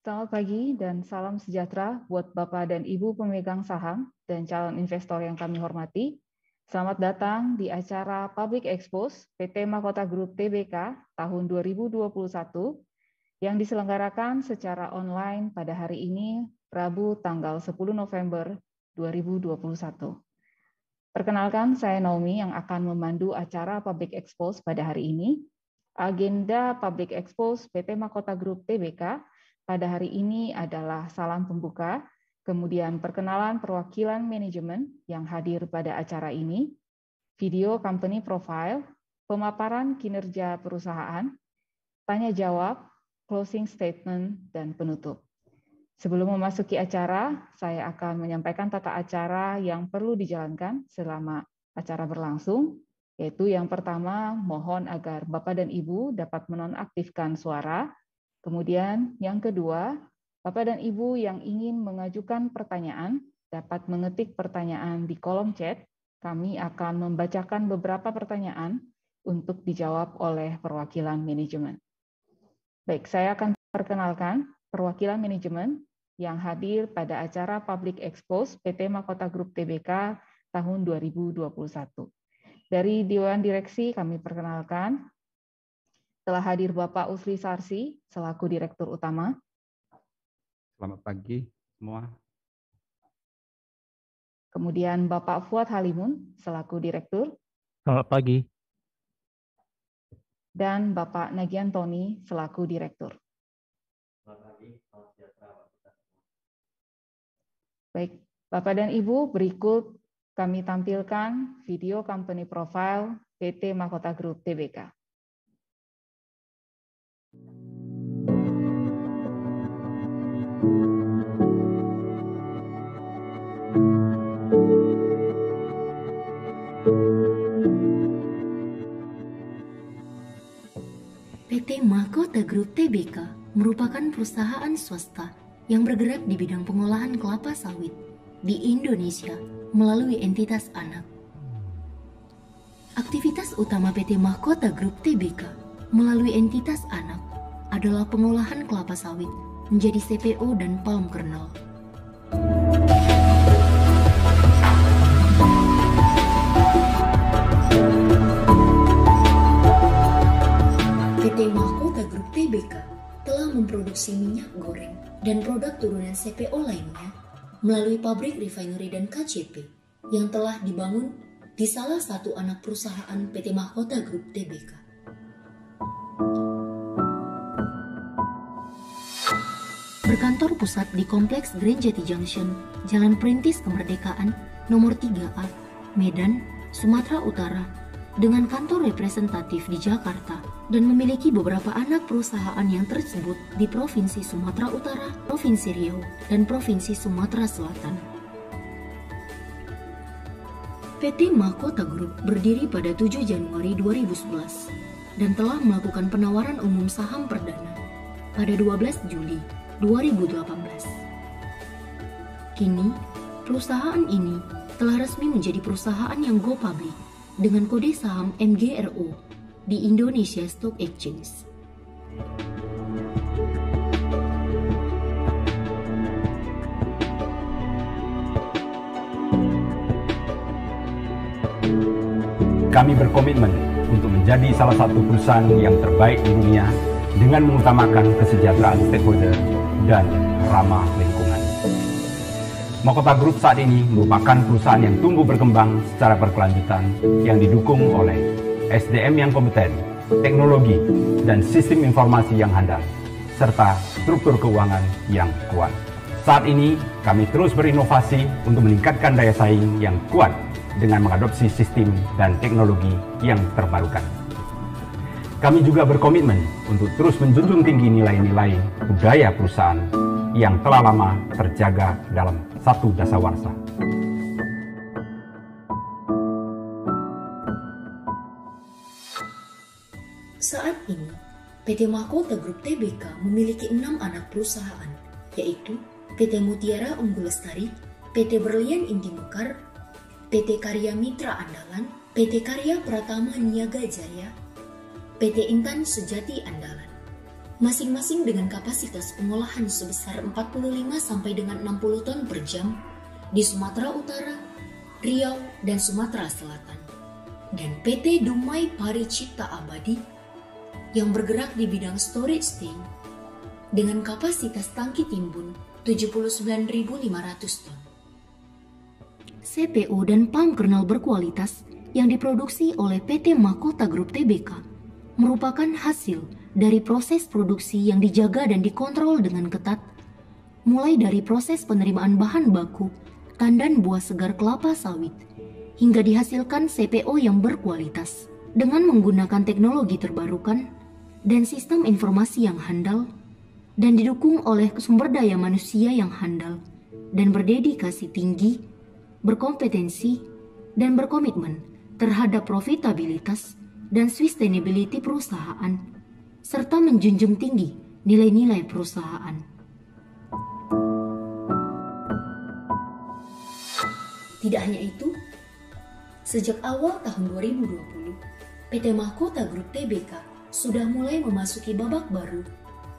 Selamat pagi dan salam sejahtera buat Bapak dan Ibu pemegang saham dan calon investor yang kami hormati. Selamat datang di acara Public Expose PT Mahkota Group Tbk tahun 2021 yang diselenggarakan secara online pada hari ini, Rabu tanggal 10 November 2021. Perkenalkan, saya Naomi yang akan memandu acara Public Expose pada hari ini. Agenda Public Expose PT Mahkota Group Tbk pada hari ini adalah salam pembuka, kemudian perkenalan perwakilan manajemen yang hadir pada acara ini, video company profile, pemaparan kinerja perusahaan, tanya jawab, closing statement, dan penutup. Sebelum memasuki acara, saya akan menyampaikan tata acara yang perlu dijalankan selama acara berlangsung, yaitu yang pertama, mohon agar Bapak dan Ibu dapat menonaktifkan suara. Kemudian yang kedua, Bapak dan Ibu yang ingin mengajukan pertanyaan dapat mengetik pertanyaan di kolom chat. Kami akan membacakan beberapa pertanyaan untuk dijawab oleh perwakilan manajemen. Baik, saya akan perkenalkan perwakilan manajemen yang hadir pada acara Public Expose PT Mahkota Group Tbk tahun 2021. Dari Dewan Direksi kami perkenalkan, telah hadir Bapak Usri Sarsi selaku Direktur Utama. Selamat pagi semua. Kemudian Bapak Fuad Halimun selaku Direktur. Selamat pagi. Dan Bapak Nagian Tony selaku Direktur. Selamat pagi, salam sejahtera Bapak. Baik, Bapak dan Ibu, berikut kami tampilkan video company profile PT Mahkota Group Tbk. PT Mahkota Group Tbk merupakan perusahaan swasta yang bergerak di bidang pengolahan kelapa sawit di Indonesia melalui entitas anak. Aktivitas utama PT Mahkota Group Tbk melalui entitas anak adalah pengolahan kelapa sawit menjadi CPO dan palm kernel. PT Mahkota Group Tbk telah memproduksi minyak goreng dan produk turunan CPO lainnya melalui pabrik refinery dan KCP yang telah dibangun di salah satu anak perusahaan PT Mahkota Group Tbk. Berkantor pusat di Kompleks Grand Jati Junction, Jalan Perintis Kemerdekaan, nomor 3A, Medan, Sumatera Utara, dengan kantor representatif di Jakarta dan memiliki beberapa anak perusahaan yang tersebut di Provinsi Sumatera Utara, Provinsi Riau, dan Provinsi Sumatera Selatan. PT Mahkota Group berdiri pada 7 Januari 2011 dan telah melakukan penawaran umum saham perdana pada 12 Juli 2018. Kini, perusahaan ini telah resmi menjadi perusahaan yang go public dengan kode saham MGRO di Indonesia Stock Exchange. Kami berkomitmen untuk menjadi salah satu perusahaan yang terbaik di dunia dengan mengutamakan kesejahteraan stakeholder dan ramah lingkungan. Mahkota Group saat ini merupakan perusahaan yang tumbuh berkembang secara berkelanjutan yang didukung oleh SDM yang kompeten, teknologi, dan sistem informasi yang handal, serta struktur keuangan yang kuat. Saat ini, kami terus berinovasi untuk meningkatkan daya saing yang kuat dengan mengadopsi sistem dan teknologi yang terbarukan. Kami juga berkomitmen untuk terus menjunjung tinggi nilai-nilai budaya perusahaan yang telah lama terjaga dalam satu dasawarsa. Saat ini, PT Mahkota Group Tbk memiliki 6 anak perusahaan, yaitu PT Mutiara Unggul Lestari, PT Berlian Inti Mekar, PT Karya Mitra Andalan, PT Karya Pratama Niaga Jaya, PT Intan Sejati Andalan. masing-masing dengan kapasitas pengolahan sebesar 45 sampai dengan 60 ton per jam di Sumatera Utara, Riau, dan Sumatera Selatan. Dan PT Dumai Pari Cipta Abadi yang bergerak di bidang storage tank dengan kapasitas tangki timbun 79.500 ton. CPO dan palm kernel berkualitas yang diproduksi oleh PT Mahkota Group Tbk merupakan hasil dari proses produksi yang dijaga dan dikontrol dengan ketat, mulai dari proses penerimaan bahan baku, tandan buah segar kelapa sawit, hingga dihasilkan CPO yang berkualitas dengan menggunakan teknologi terbarukan dan sistem informasi yang handal, dan didukung oleh sumber daya manusia yang handal dan berdedikasi tinggi, berkompetensi, dan berkomitmen terhadap profitabilitas dan sustainability perusahaan, serta menjunjung tinggi nilai-nilai perusahaan. Tidak hanya itu, sejak awal tahun 2020, PT Mahkota Group Tbk sudah mulai memasuki babak baru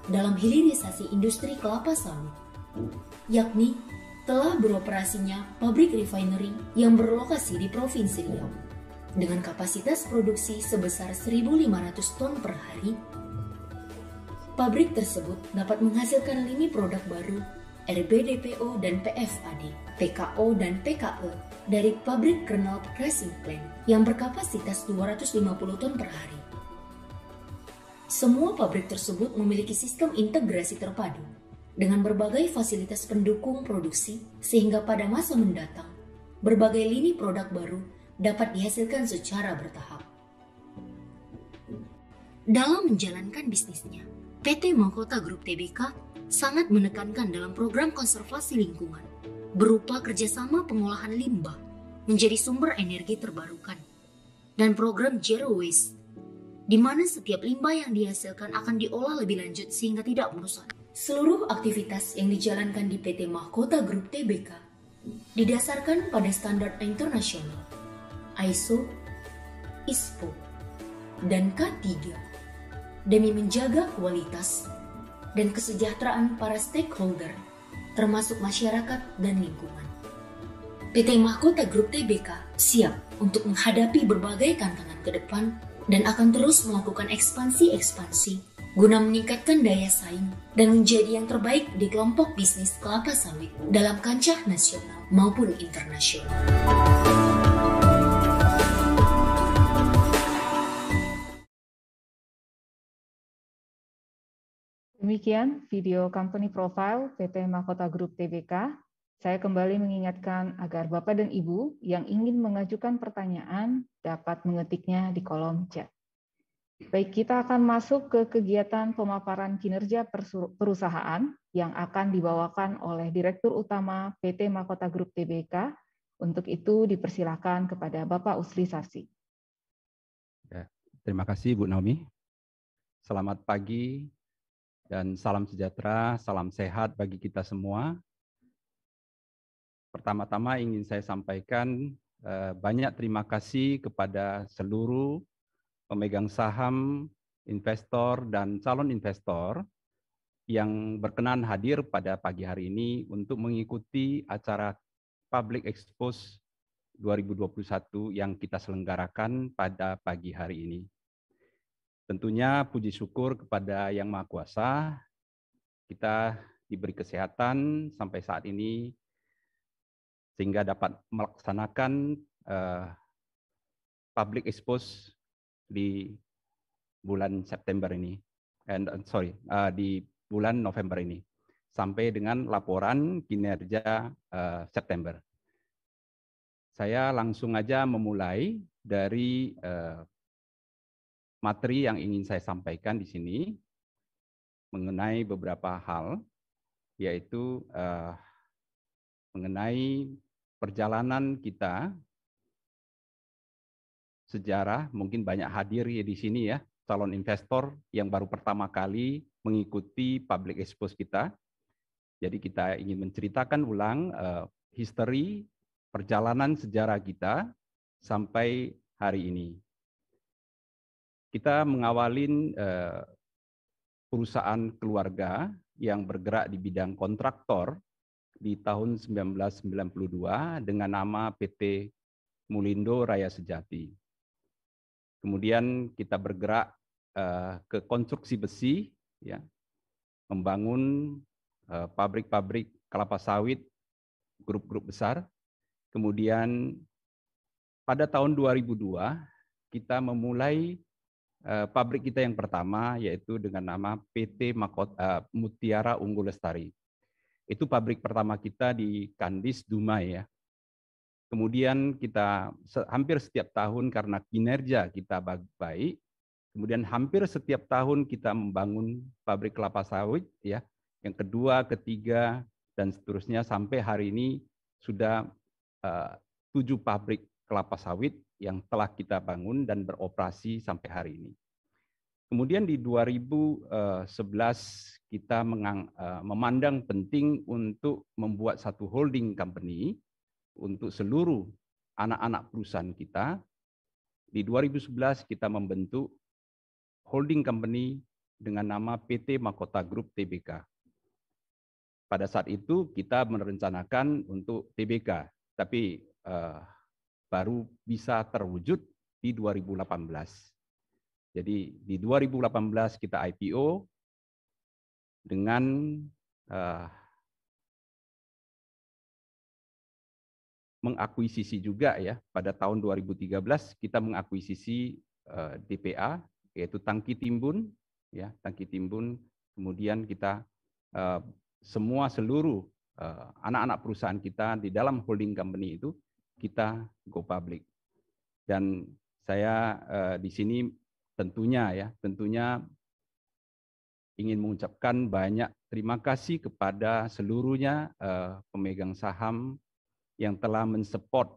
dalam hilirisasi industri kelapa sawit, yakni telah beroperasinya pabrik refinery yang berlokasi di Provinsi Riau dengan kapasitas produksi sebesar 1.500 ton per hari. Pabrik tersebut dapat menghasilkan lini produk baru RBDPO dan PFAD, PKO dan PKE dari pabrik kernel pressing plant yang berkapasitas 250 ton per hari. Semua pabrik tersebut memiliki sistem integrasi terpadu dengan berbagai fasilitas pendukung produksi sehingga pada masa mendatang berbagai lini produk baru dapat dihasilkan secara bertahap. Dalam menjalankan bisnisnya, PT Mahkota Group Tbk sangat menekankan dalam program konservasi lingkungan berupa kerjasama pengolahan limbah menjadi sumber energi terbarukan dan program Zero Waste, di mana setiap limbah yang dihasilkan akan diolah lebih lanjut sehingga tidak merusak. Seluruh aktivitas yang dijalankan di PT Mahkota Group Tbk didasarkan pada standar internasional ISO, ISPO, dan K3 demi menjaga kualitas dan kesejahteraan para stakeholder, termasuk masyarakat dan lingkungan. PT Mahkota Group Tbk siap untuk menghadapi berbagai tantangan ke depan dan akan terus melakukan ekspansi guna meningkatkan daya saing dan menjadi yang terbaik di kelompok bisnis kelapa sawit dalam kancah nasional maupun internasional. Demikian video company profile PT Mahkota Group Tbk. Saya kembali mengingatkan agar Bapak dan Ibu yang ingin mengajukan pertanyaan dapat mengetiknya di kolom chat. Baik, kita akan masuk ke kegiatan pemaparan kinerja perusahaan yang akan dibawakan oleh Direktur Utama PT Mahkota Group Tbk. Untuk itu dipersilakan kepada Bapak Usli Sarsi. Ya, terima kasih Bu Naomi. Selamat pagi dan salam sejahtera, salam sehat bagi kita semua. Pertama-tama ingin saya sampaikan banyak terima kasih kepada seluruh pemegang saham, investor, dan calon investor yang berkenan hadir pada pagi hari ini untuk mengikuti acara Public Expose 2021 yang kita selenggarakan pada pagi hari ini. Tentunya puji syukur kepada Yang Maha Kuasa, kita diberi kesehatan sampai saat ini sehingga dapat melaksanakan Public Expose di bulan September ini, di bulan November ini, sampai dengan laporan kinerja September. Saya langsung aja memulai dari materi yang ingin saya sampaikan di sini mengenai beberapa hal, yaitu mengenai perjalanan kita, sejarah, mungkin banyak hadir di sini ya, calon investor yang baru pertama kali mengikuti Public Expose kita. Jadi kita ingin menceritakan ulang history, perjalanan sejarah kita sampai hari ini. Kita mengawalin perusahaan keluarga yang bergerak di bidang kontraktor di tahun 1992 dengan nama PT Mulindo Raya Sejati. Kemudian kita bergerak ke konstruksi besi, ya, membangun pabrik-pabrik kelapa sawit, grup-grup besar. Kemudian pada tahun 2002 kita memulai pabrik kita yang pertama, yaitu dengan nama PT Mutiara Unggul Lestari. Itu pabrik pertama kita di Kandis, Dumai, ya. Kemudian kita hampir setiap tahun karena kinerja kita baik, kemudian hampir setiap tahun kita membangun pabrik kelapa sawit, ya, yang kedua, ketiga, dan seterusnya sampai hari ini sudah 7 pabrik kelapa sawit yang telah kita bangun dan beroperasi sampai hari ini. Kemudian di 2011 kita memandang penting untuk membuat satu holding company untuk seluruh anak-anak perusahaan kita. Di 2011 kita membentuk holding company dengan nama PT Mahkota Group Tbk. Pada saat itu kita merencanakan untuk Tbk, tapi baru bisa terwujud di 2018. Jadi di 2018 kita IPO dengan mengakuisisi juga, ya, pada tahun 2013 kita mengakuisisi DPA, yaitu Tangki Timbun, ya, Tangki Timbun. Kemudian kita seluruh anak-anak perusahaan kita di dalam holding company itu kita go public. Dan saya di sini tentunya ingin mengucapkan banyak terima kasih kepada seluruhnya pemegang saham yang telah mensupport,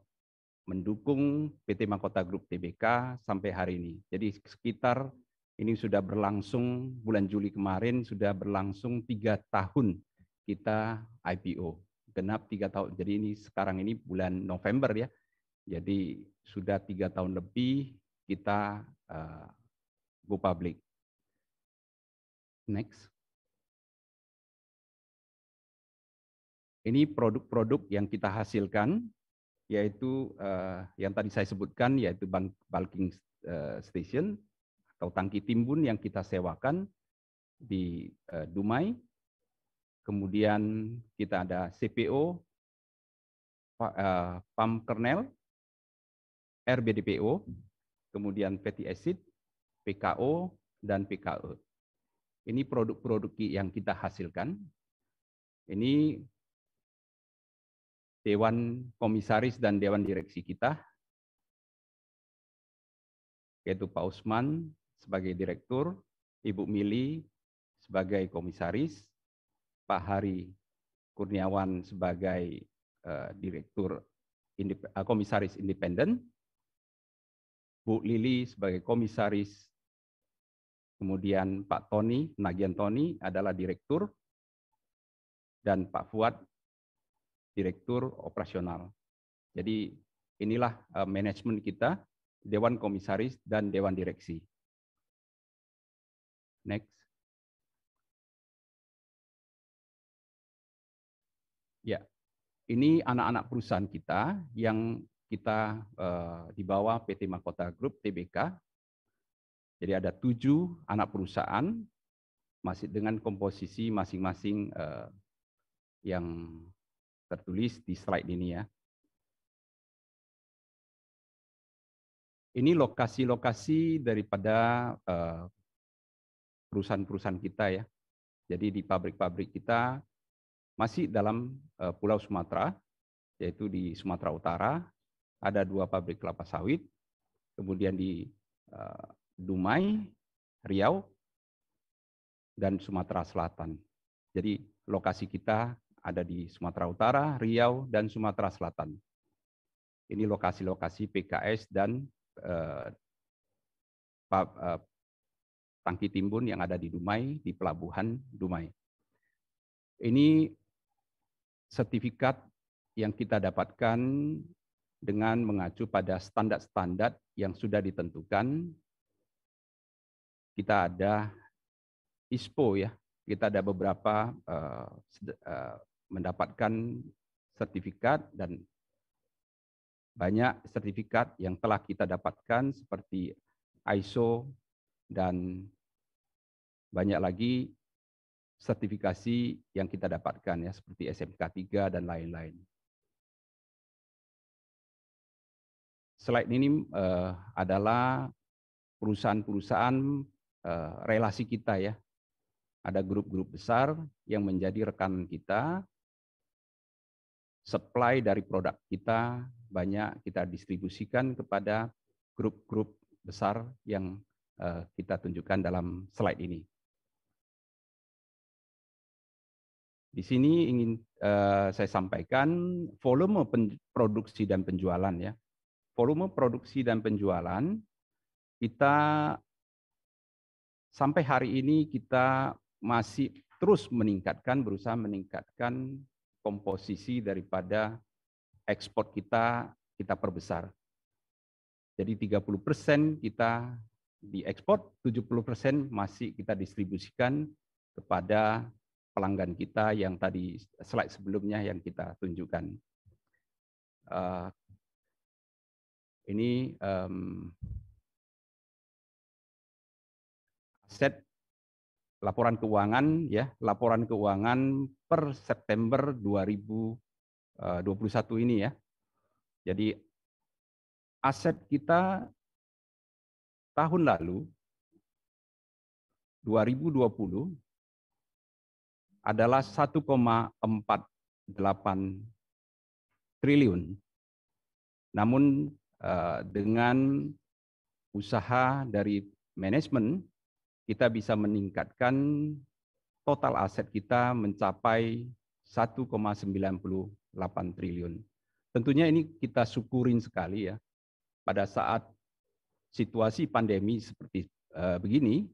mendukung PT Mahkota Group Tbk sampai hari ini. Jadi sekitar ini sudah berlangsung, bulan Juli kemarin sudah berlangsung 3 tahun kita IPO, genap 3 tahun. Jadi ini sekarang ini bulan November, ya. Jadi sudah 3 tahun lebih kita go public. Next. Ini produk-produk yang kita hasilkan, yaitu yang tadi saya sebutkan, yaitu bulking station atau tangki timbun yang kita sewakan di Dumai. Kemudian kita ada CPO, pump kernel, RBDPO, kemudian fatty acid, PKO, dan PKE. Ini produk-produk yang kita hasilkan. Ini Dewan Komisaris dan Dewan Direksi kita, yaitu Pak Usman sebagai Direktur, Ibu Mili sebagai Komisaris, Pak Hari Kurniawan sebagai Direktur Komisaris Independen, Bu Lili sebagai Komisaris, kemudian Pak Tony, Nagian Tony adalah Direktur, dan Pak Fuad Direktur Operasional. Jadi inilah manajemen kita, Dewan Komisaris dan Dewan Direksi. Next. Ya, ini anak-anak perusahaan kita yang kita di bawah PT Mahkota Group Tbk. Jadi ada 7 anak perusahaan, masih dengan komposisi masing-masing yang tertulis di slide ini, ya. Ini lokasi-lokasi daripada perusahaan-perusahaan kita, ya. Jadi di pabrik-pabrik kita masih dalam Pulau Sumatera, yaitu di Sumatera Utara, ada 2 pabrik kelapa sawit, kemudian di Dumai, Riau, dan Sumatera Selatan. Jadi lokasi kita ada di Sumatera Utara, Riau, dan Sumatera Selatan. Ini lokasi-lokasi PKS dan tangki timbun yang ada di Dumai, di Pelabuhan Dumai. Ini sertifikat yang kita dapatkan dengan mengacu pada standar-standar yang sudah ditentukan. Kita ada ISPO ya, kita ada beberapa mendapatkan sertifikat, dan banyak sertifikat yang telah kita dapatkan seperti ISO dan banyak lagi sertifikasi yang kita dapatkan ya, seperti SMK 3 dan lain-lain. Slide ini adalah perusahaan-perusahaan relasi kita ya. Ada grup-grup besar yang menjadi rekan kita, supply dari produk kita banyak kita distribusikan kepada grup-grup besar yang kita tunjukkan dalam slide ini. Di sini ingin saya sampaikan volume produksi dan penjualan ya. Volume produksi dan penjualan kita sampai hari ini kita masih terus meningkatkan, berusaha meningkatkan komposisi daripada ekspor kita perbesar. Jadi 30% kita diekspor, 70% masih kita distribusikan kepada pelanggan kita yang tadi slide sebelumnya yang kita tunjukkan. Ini aset laporan keuangan ya, laporan keuangan per September 2021 ini ya. Jadi aset kita tahun lalu 2020 adalah 1,48 triliun. Namun dengan usaha dari manajemen kita bisa meningkatkan total aset kita mencapai 1,98 triliun. Tentunya ini kita syukurin sekali ya. Pada saat situasi pandemi seperti begini,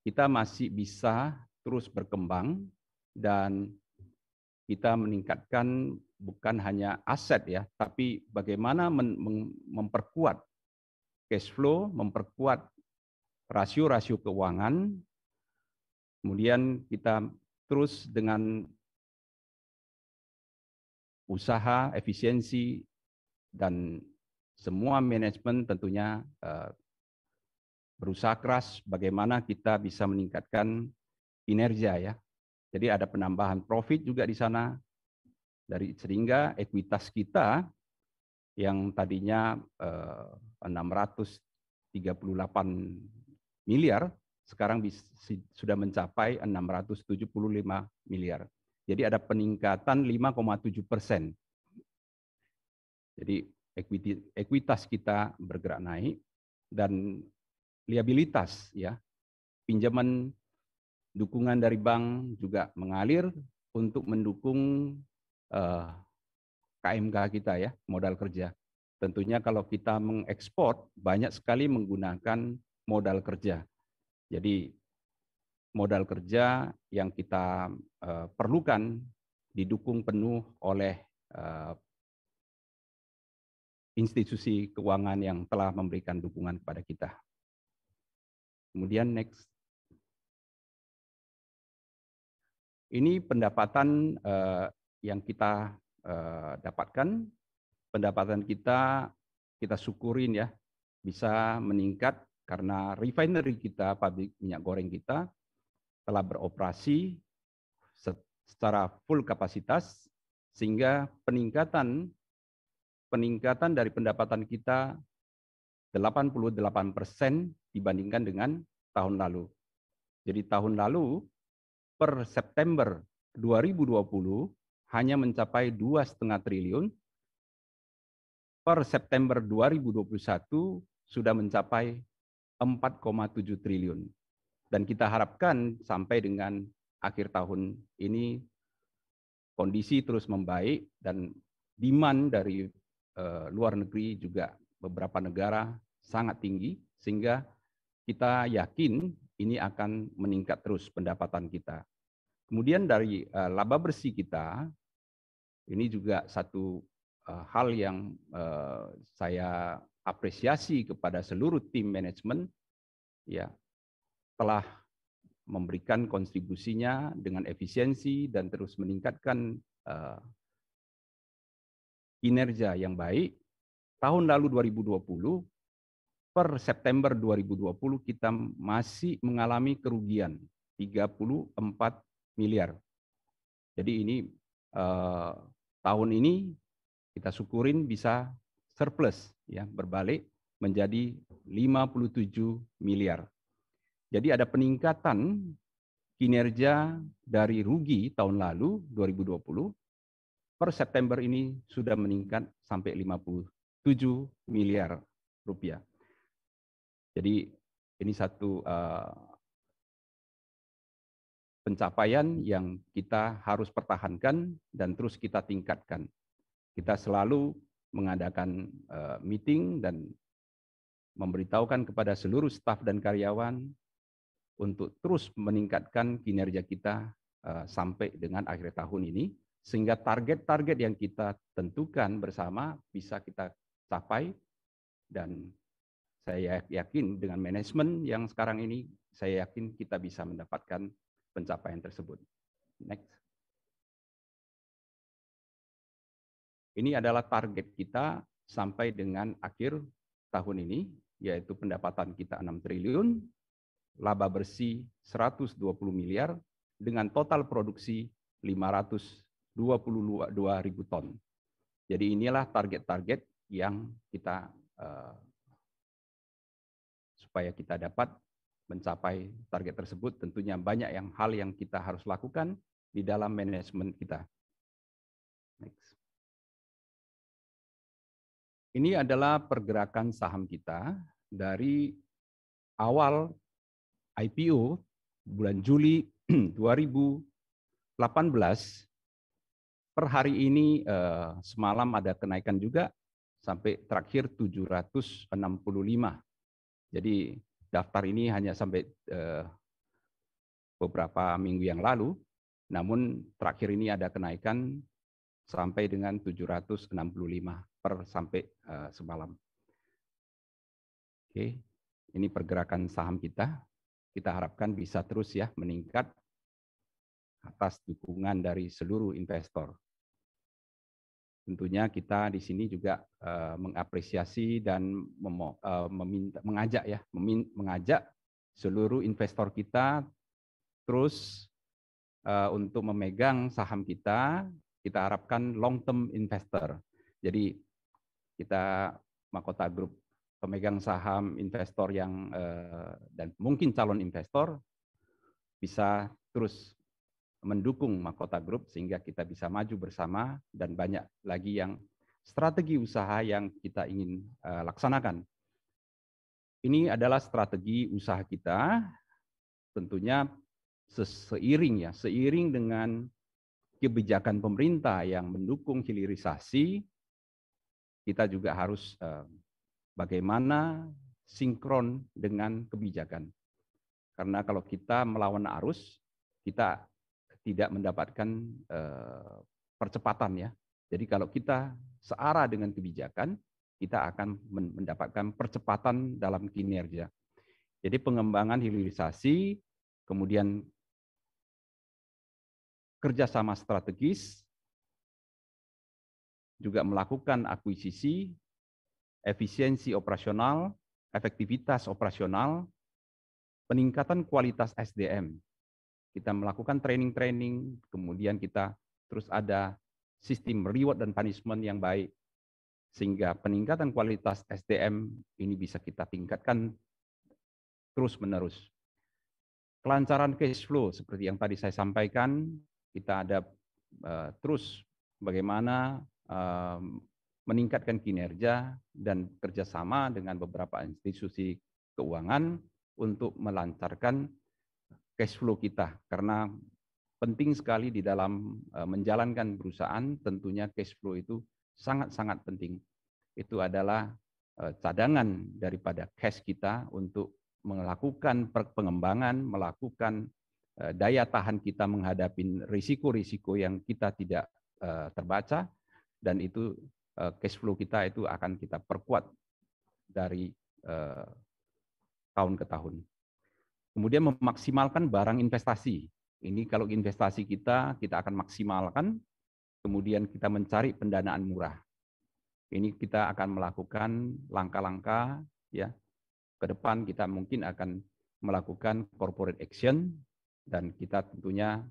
kita masih bisa terus berkembang dan kita meningkatkan bukan hanya aset ya, tapi bagaimana memperkuat cash flow, memperkuat rasio-rasio keuangan, kemudian kita terus dengan usaha, efisiensi, dan semua manajemen tentunya berusaha keras bagaimana kita bisa meningkatkan kinerja ya. Jadi ada penambahan profit juga di sana, sehingga ekuitas kita yang tadinya 638 miliar, sekarang sudah mencapai 675 miliar. Jadi ada peningkatan 5,7%. Jadi ekuitas kita bergerak naik, dan liabilitas ya, pinjaman dukungan dari bank juga mengalir untuk mendukung KMK kita ya, modal kerja. Tentunya kalau kita mengekspor banyak sekali menggunakan modal kerja. Jadi modal kerja yang kita perlukan didukung penuh oleh institusi keuangan yang telah memberikan dukungan kepada kita. Kemudian next. Ini pendapatan yang kita dapatkan. Pendapatan kita syukurin ya, bisa meningkat karena refinery kita, pabrik minyak goreng kita telah beroperasi secara full kapasitas, sehingga peningkatan dari pendapatan kita 88% dibandingkan dengan tahun lalu. Jadi tahun lalu per September 2020 hanya mencapai 2,5 triliun. Per September 2021 sudah mencapai 4,7 triliun. Dan kita harapkan sampai dengan akhir tahun ini kondisi terus membaik dan demand dari luar negeri juga beberapa negara sangat tinggi, sehingga kita yakin ini akan meningkat terus pendapatan kita. Kemudian dari laba bersih kita, ini juga satu hal yang saya apresiasi kepada seluruh tim manajemen, ya, telah memberikan kontribusinya dengan efisiensi dan terus meningkatkan kinerja yang baik. Tahun lalu 2020, per September 2020 kita masih mengalami kerugian 34 miliar. Jadi ini tahun ini kita syukurin bisa surplus, ya, berbalik menjadi 57 miliar. Jadi ada peningkatan kinerja dari rugi tahun lalu 2020 per September ini sudah meningkat sampai 57 miliar rupiah. Jadi ini satu pencapaian yang kita harus pertahankan dan terus kita tingkatkan. Kita selalu mengadakan meeting dan memberitahukan kepada seluruh staf dan karyawan untuk terus meningkatkan kinerja kita sampai dengan akhir tahun ini, sehingga target-target yang kita tentukan bersama bisa kita capai. Dan saya yakin dengan manajemen yang sekarang ini, saya yakin kita bisa mendapatkan pencapaian tersebut. Next. Ini adalah target kita sampai dengan akhir tahun ini, yaitu pendapatan kita 6 triliun, laba bersih 120 miliar, dengan total produksi 522 ribu ton. Jadi inilah target-target yang kita supaya kita dapat mencapai target tersebut. Tentunya banyak hal yang kita harus lakukan di dalam manajemen kita. Next. Ini adalah pergerakan saham kita dari awal IPO bulan Juli 2018 per hari ini. Semalam ada kenaikan juga sampai terakhir 765. Jadi daftar ini hanya sampai beberapa minggu yang lalu, namun terakhir ini ada kenaikan sampai dengan 765 per sampai semalam. Oke, ini pergerakan saham kita. Kita harapkan bisa terus ya meningkat atas dukungan dari seluruh investor. Tentunya kita di sini juga mengapresiasi dan mengajak seluruh investor kita terus untuk memegang saham kita. Kita harapkan long term investor. Jadi kita Mahkota Group pemegang saham, investor yang dan mungkin calon investor bisa terus mendukung Mahkota Group sehingga kita bisa maju bersama dan banyak lagi yang strategi usaha yang kita ingin laksanakan. Ini adalah strategi usaha kita, tentunya seiring dengan kebijakan pemerintah yang mendukung hilirisasi, kita juga harus bagaimana sinkron dengan kebijakan. Karena kalau kita melawan arus, kita tidak mendapatkan percepatan ya. Jadi kalau kita searah dengan kebijakan, kita akan mendapatkan percepatan dalam kinerja. Jadi pengembangan hilirisasi, kemudian kerjasama strategis, juga melakukan akuisisi, efisiensi operasional, efektivitas operasional, peningkatan kualitas SDM. Kita melakukan training-training, kemudian kita terus ada sistem reward dan punishment yang baik, sehingga peningkatan kualitas SDM ini bisa kita tingkatkan terus-menerus. Kelancaran cash flow, seperti yang tadi saya sampaikan, kita ada terus bagaimana meningkatkan kinerja dan kerjasama dengan beberapa institusi keuangan untuk melancarkan cash flow kita, karena penting sekali di dalam menjalankan perusahaan. Tentunya cash flow itu sangat-sangat penting. Itu adalah cadangan daripada cash kita untuk melakukan pengembangan, melakukan daya tahan kita menghadapi risiko-risiko yang kita tidak terbaca, dan itu cash flow kita itu akan kita perkuat dari tahun ke tahun. Kemudian memaksimalkan barang investasi. Ini kalau investasi kita akan maksimalkan. Kemudian kita mencari pendanaan murah. Ini kita akan melakukan langkah-langkah ya. Ke depan kita mungkin akan melakukan corporate action dan kita tentunya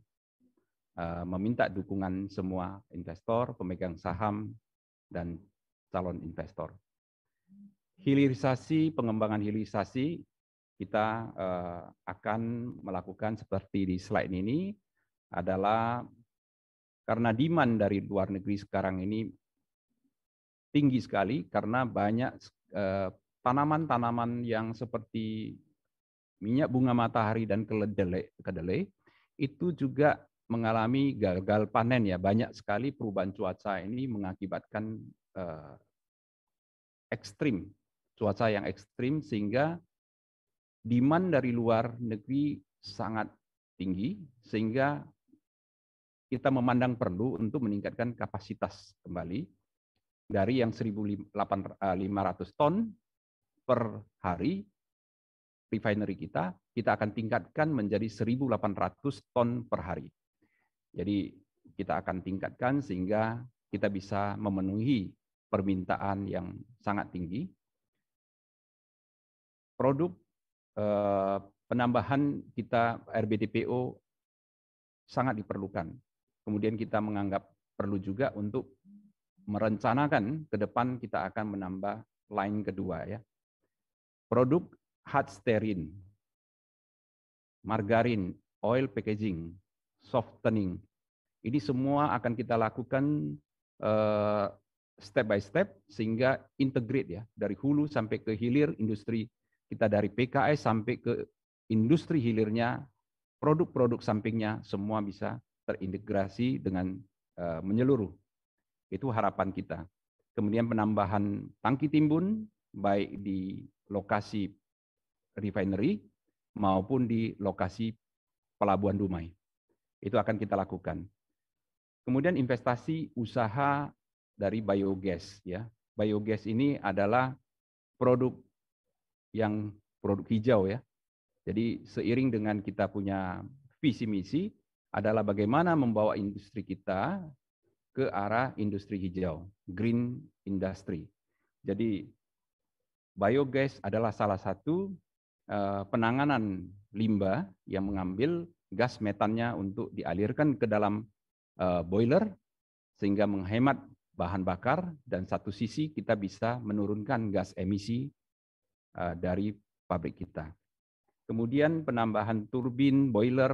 meminta dukungan semua investor, pemegang saham dan calon investor. Hilirisasi, pengembangan hilirisasi kita akan melakukan seperti di slide ini adalah karena demand dari luar negeri sekarang ini tinggi sekali karena banyak tanaman-tanaman yang seperti minyak bunga matahari dan kedelai itu juga mengalami gagal panen ya. Banyak sekali perubahan cuaca ini mengakibatkan ekstrim, cuaca yang ekstrim sehingga demand dari luar negeri sangat tinggi sehingga kita memandang perlu untuk meningkatkan kapasitas kembali dari yang 1.500 ton per hari refinery kita akan tingkatkan menjadi 1.800 ton per hari. Jadi kita akan tingkatkan sehingga kita bisa memenuhi permintaan yang sangat tinggi. Produk penambahan kita RBDPO sangat diperlukan. Kemudian kita menganggap perlu juga untuk merencanakan ke depan kita akan menambah line kedua ya. Produk hard stearin, margarin, oil packaging, softening. Ini semua akan kita lakukan step by step sehingga integrate ya dari hulu sampai ke hilir industri kita, dari PKS sampai ke industri hilirnya, produk-produk sampingnya semua bisa terintegrasi dengan menyeluruh. Itu harapan kita. Kemudian penambahan tangki timbun baik di lokasi refinery maupun di lokasi pelabuhan Dumai. Itu akan kita lakukan. Kemudian investasi usaha dari biogas ya. Biogas ini adalah produk hijau ya. Jadi seiring dengan kita punya visi misi adalah bagaimana membawa industri kita ke arah industri hijau, green industry. Jadi biogas adalah salah satu penanganan limbah yang mengambil gas metannya untuk dialirkan ke dalam boiler sehingga menghemat bahan bakar dan satu sisi kita bisa menurunkan gas emisi dari pabrik kita. Kemudian penambahan turbin, boiler,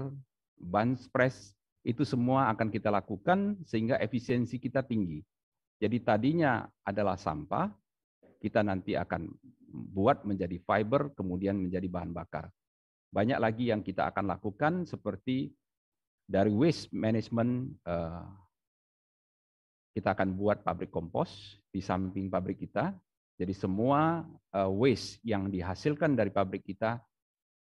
bunch press, itu semua akan kita lakukan sehingga efisiensi kita tinggi. Jadi tadinya adalah sampah, kita nanti akan buat menjadi fiber, kemudian menjadi bahan bakar. Banyak lagi yang kita akan lakukan seperti dari waste management, kita akan buat pabrik kompos di samping pabrik kita. Jadi semua waste yang dihasilkan dari pabrik kita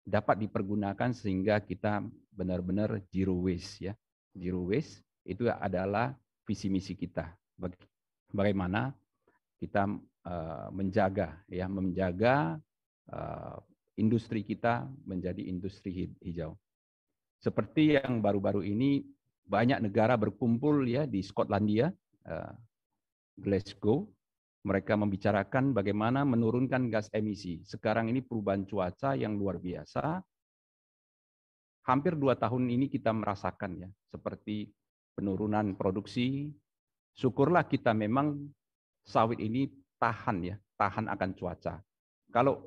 dapat dipergunakan sehingga kita benar-benar zero waste ya. Zero waste itu adalah visi misi kita. Bagaimana kita menjaga industri kita menjadi industri hijau. Seperti yang baru-baru ini banyak negara berkumpul ya di Skotlandia, Glasgow. Mereka membicarakan bagaimana menurunkan gas emisi. Sekarang ini perubahan cuaca yang luar biasa. Hampir 2 tahun ini kita merasakan ya, seperti penurunan produksi. Syukurlah kita memang sawit ini tahan akan cuaca. Kalau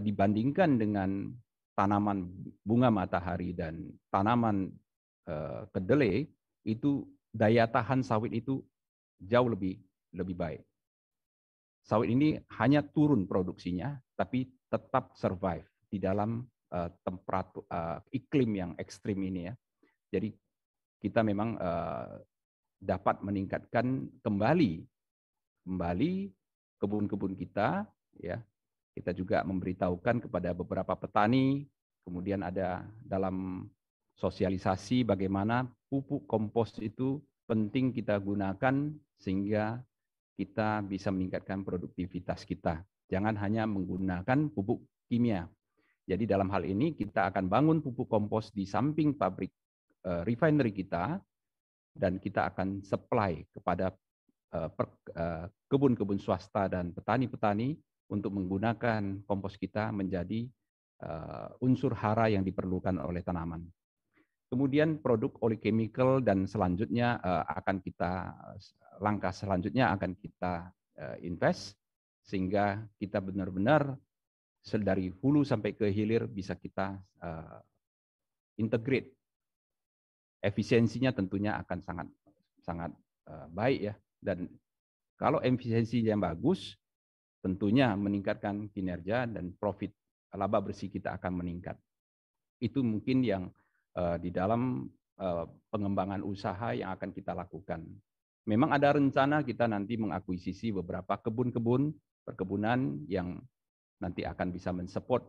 dibandingkan dengan tanaman bunga matahari dan tanaman kedelai, itu daya tahan sawit itu jauh lebih baik. Sawit ini hanya turun produksinya, tapi tetap survive di dalam temperatur iklim yang ekstrim ini ya. Jadi kita memang dapat meningkatkan kembali kebun-kebun kita ya. Kita juga memberitahukan kepada beberapa petani, kemudian ada dalam sosialisasi bagaimana pupuk kompos itu penting kita gunakan sehingga kita bisa meningkatkan produktivitas kita. Jangan hanya menggunakan pupuk kimia. Jadi dalam hal ini kita akan bangun pupuk kompos di samping pabrik refinery kita, dan kita akan supply kepada kebun-kebun swasta dan petani-petani untuk menggunakan kompos kita menjadi unsur hara yang diperlukan oleh tanaman. Kemudian produk oleochemical dan selanjutnya langkah selanjutnya akan kita invest sehingga kita benar-benar dari hulu sampai ke hilir bisa kita integrate. Efisiensinya tentunya akan sangat baik ya, dan kalau efisiensinya bagus tentunya meningkatkan kinerja dan profit laba bersih kita akan meningkat. Itu mungkin yang di dalam pengembangan usaha yang akan kita lakukan. Memang ada rencana kita nanti mengakuisisi beberapa perkebunan yang nanti akan bisa mensupport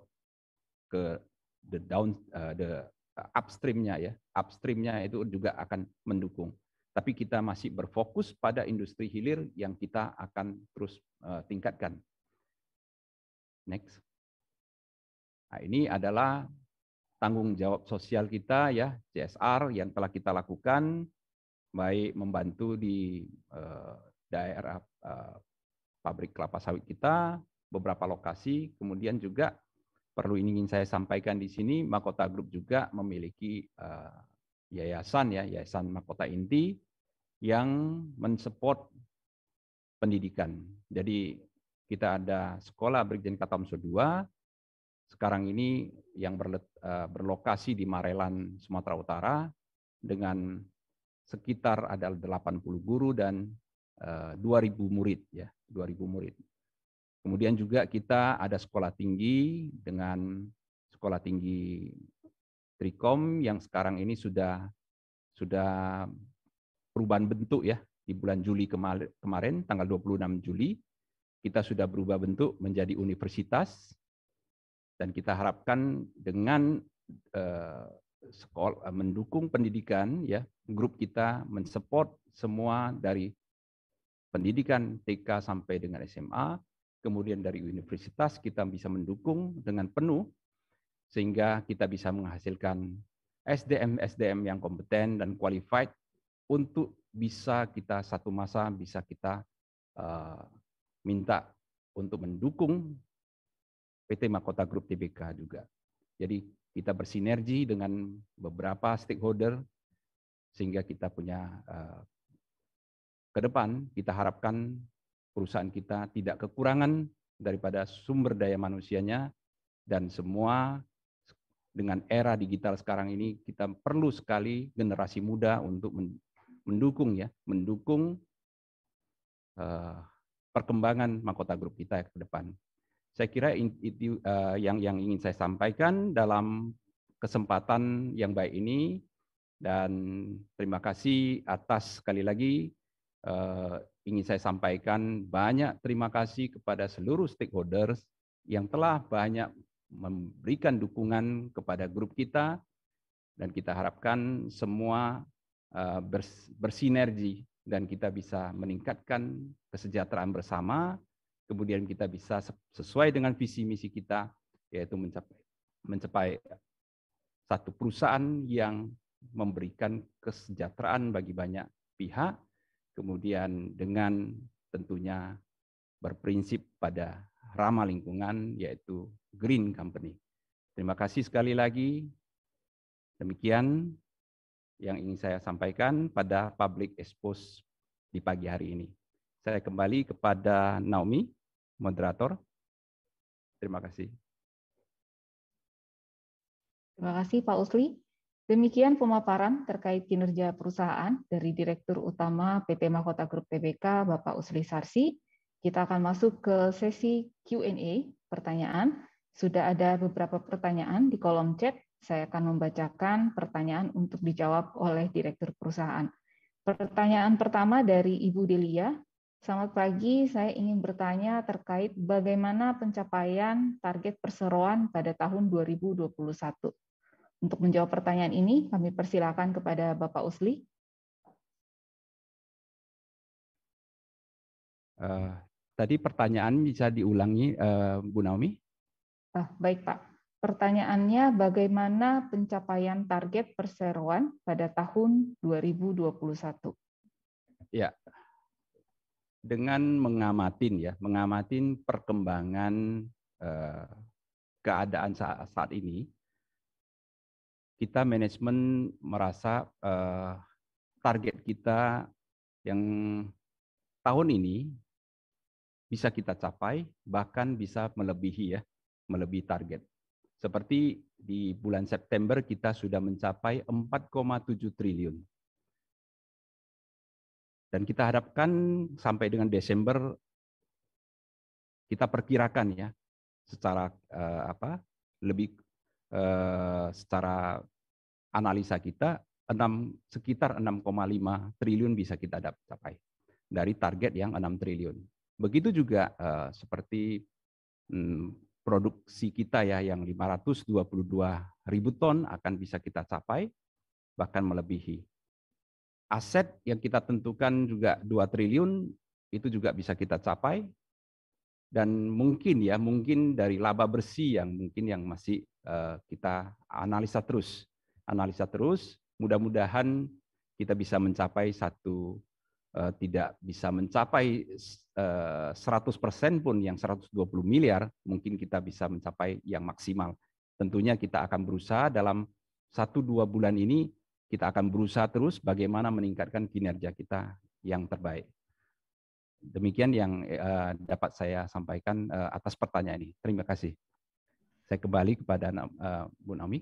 ke the upstreamnya ya. Upstreamnya itu juga akan mendukung. Tapi kita masih berfokus pada industri hilir yang kita akan terus tingkatkan. Next. Nah, ini adalah tanggung jawab sosial kita ya, CSR yang telah kita lakukan, baik membantu di daerah pabrik kelapa sawit kita, beberapa lokasi, kemudian juga ingin saya sampaikan di sini, Mahkota Group juga memiliki yayasan Mahkota Inti yang mensupport pendidikan. Jadi kita ada sekolah Brigjen Katamso 2, sekarang ini yang berlokasi di Marelan, Sumatera Utara, dengan sekitar ada 80 guru dan 2.000 murid ya, 2.000 murid. Kemudian juga kita ada sekolah tinggi dengan sekolah tinggi Trikom yang sekarang ini sudah perubahan bentuk ya, di bulan Juli kemarin tanggal 26 Juli kita sudah berubah bentuk menjadi universitas. Dan kita harapkan dengan mendukung pendidikan, ya, grup kita mensupport semua dari pendidikan TK sampai dengan SMA, kemudian dari universitas kita bisa mendukung dengan penuh, sehingga kita bisa menghasilkan SDM yang kompeten dan qualified untuk bisa kita satu masa bisa kita minta untuk mendukung PT Mahkota Group Tbk juga. Jadi kita bersinergi dengan beberapa stakeholder sehingga kita punya ke depan kita harapkan perusahaan kita tidak kekurangan daripada sumber daya manusianya, dan semua dengan era digital sekarang ini kita perlu sekali generasi muda untuk mendukung perkembangan Mahkota Group kita ke depan. Saya kira itu yang ingin saya sampaikan dalam kesempatan yang baik ini, dan terima kasih atas sekali lagi ingin saya sampaikan banyak terima kasih kepada seluruh stakeholders yang telah banyak memberikan dukungan kepada grup kita, dan kita harapkan semua bersinergi dan kita bisa meningkatkan kesejahteraan bersama. Kemudian kita bisa sesuai dengan visi misi kita, yaitu mencapai satu perusahaan yang memberikan kesejahteraan bagi banyak pihak, kemudian dengan tentunya berprinsip pada ramah lingkungan, yaitu green company. Terima kasih sekali lagi. Demikian yang ingin saya sampaikan pada public expose di pagi hari ini. Saya kembali kepada Naomi, moderator. Terima kasih. Terima kasih Pak Usli. Demikian pemaparan terkait kinerja perusahaan dari Direktur Utama PT Mahkota Group Tbk, Bapak Usli Sarsi. Kita akan masuk ke sesi Q&A, pertanyaan. Sudah ada beberapa pertanyaan di kolom chat. Saya akan membacakan pertanyaan untuk dijawab oleh Direktur Perusahaan. Pertanyaan pertama dari Ibu Delia. Selamat pagi, saya ingin bertanya terkait bagaimana pencapaian target perseroan pada tahun 2021. Untuk menjawab pertanyaan ini, kami persilakan kepada Bapak Usli. Tadi pertanyaan bisa diulangi, Bu Naomi? Baik Pak. Pertanyaannya, bagaimana pencapaian target perseroan pada tahun 2021? Ya, dengan mengamatin perkembangan keadaan saat ini, kita manajemen merasa target kita yang tahun ini bisa kita capai, bahkan bisa melebihi target. Seperti di bulan September kita sudah mencapai 4,7 triliun. Dan kita harapkan sampai dengan Desember kita perkirakan ya secara secara analisa kita sekitar 6,5 triliun bisa kita capai dari target yang 6 triliun. Begitu juga seperti produksi kita ya yang 522.000 ton akan bisa kita capai, bahkan melebihi. Aset yang kita tentukan juga 2 triliun itu juga bisa kita capai. Dan mungkin dari laba bersih yang masih kita analisa terus. Mudah-mudahan kita bisa mencapai tidak bisa mencapai 100% pun yang 120 miliar, mungkin kita bisa mencapai yang maksimal. Tentunya kita akan berusaha dalam 1-2 bulan ini, kita akan berusaha terus bagaimana meningkatkan kinerja kita yang terbaik. Demikian yang dapat saya sampaikan atas pertanyaan ini. Terima kasih. Saya kembali kepada Bu Naomi.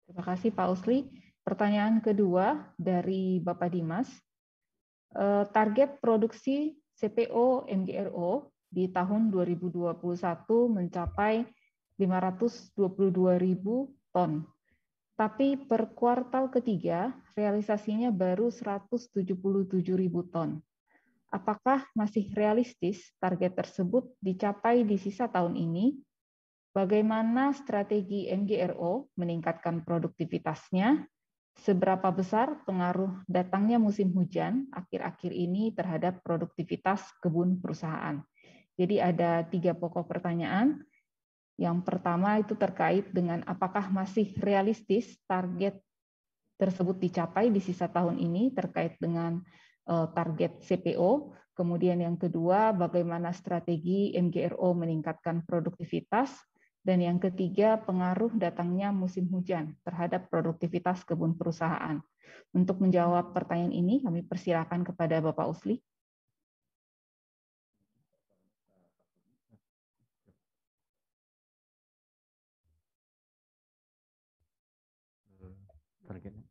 Terima kasih Pak Usli. Pertanyaan kedua dari Bapak Dimas. Target produksi CPO MGRO di tahun 2021 mencapai 522.000 ton. Tapi per kuartal ketiga realisasinya baru 177.000 ton. Apakah masih realistis target tersebut dicapai di sisa tahun ini? Bagaimana strategi MGRO meningkatkan produktivitasnya? Seberapa besar pengaruh datangnya musim hujan akhir-akhir ini terhadap produktivitas kebun perusahaan? Jadi ada 3 pokok pertanyaan. Yang pertama itu terkait dengan apakah masih realistis target tersebut dicapai di sisa tahun ini terkait dengan target CPO. Kemudian yang kedua, bagaimana strategi MGRO meningkatkan produktivitas. Dan yang ketiga, pengaruh datangnya musim hujan terhadap produktivitas kebun perusahaan. Untuk menjawab pertanyaan ini, kami persilakan kepada Bapak Usli. Targetnya.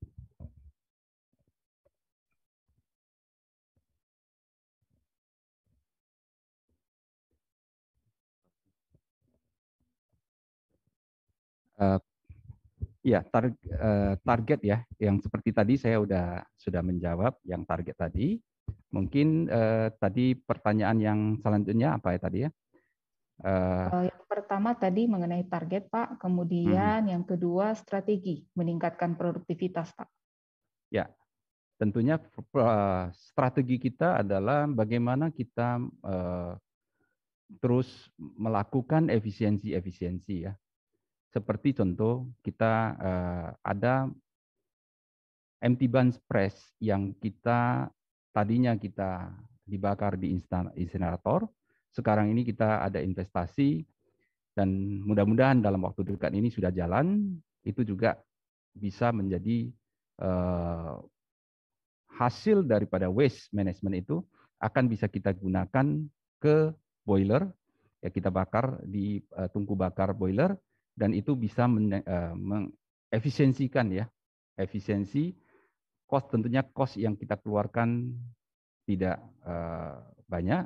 Ya, target ya, yang seperti tadi saya sudah menjawab yang target tadi. Mungkin tadi pertanyaan yang selanjutnya apa ya tadi ya? Yang pertama tadi mengenai target Pak, kemudian yang kedua strategi meningkatkan produktivitas Pak. Ya, tentunya strategi kita adalah bagaimana kita terus melakukan efisiensi ya. Seperti contoh kita ada empty bunch press yang tadinya kita dibakar di insinerator, sekarang ini kita ada investasi dan mudah-mudahan dalam waktu dekat ini sudah jalan, itu juga bisa menjadi hasil daripada waste management itu akan bisa kita gunakan ke boiler, ya kita bakar di tungku bakar boiler, dan itu bisa mengefisiensikan ya, efisiensi cost, tentunya cost yang kita keluarkan tidak banyak,